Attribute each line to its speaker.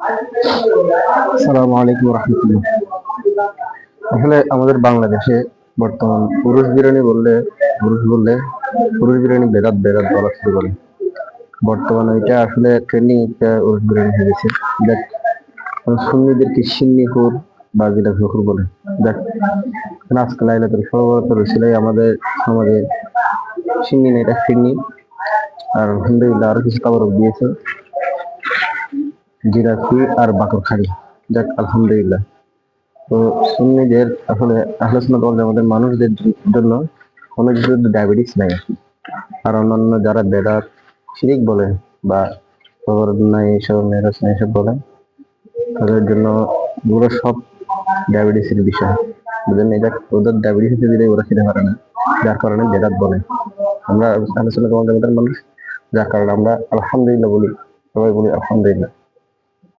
Speaker 1: আসসালামু আলাইকুম রহমতুল্লাহ। আসলে আমাদের বাংলাদেশে বর্তমান পুরুষ বিরিয়ানি বেদাত বেদাত বলা শুরু করে। বর্তমানে এটা আসলে ট্রেন্ডিং একটা পুরুষ বিরিয়ানি হয়ে গেছে। দেখ, সুন্নিদেরকে সিন্নিপুর বা যেটা জহুর বলে। দেখ, আজকাল আইলাতের সর্বত রসিলাই আমাদের সমাজে সিন্নি নেই, এটা ফিন্নি। আর আলহামদুলিল্লাহ আরো কিছু কাবারক দিয়েছে, জিরাফি আর বাকরখানি। যাক আলহামদুলিল্লাহ। তো সুন্নিদের আসলে আহলে সুন্নাত ওয়াল জামাতের মানুষদের জন্য কোনো কিছু ডায়াবেটিস নাই। আর অন্যান্য যারা বেদাত শিরিক বলে বা কবর নাই এসব মেরাজ নাই এসব বলে, তাদের জন্য পুরো সব ডায়াবেটিসের বিষয়। বুঝলেন, এটা ওদের ডায়াবেটিস হতে দিলে ওরা খেতে পারে না, যার কারণে বেদাত বলে। আমরা আহলে সুন্নাত ওয়াল জামাতের মানুষ, যার কারণে আমরা আলহামদুলিল্লাহ বলি, সবাই বলি আলহামদুলিল্লাহ।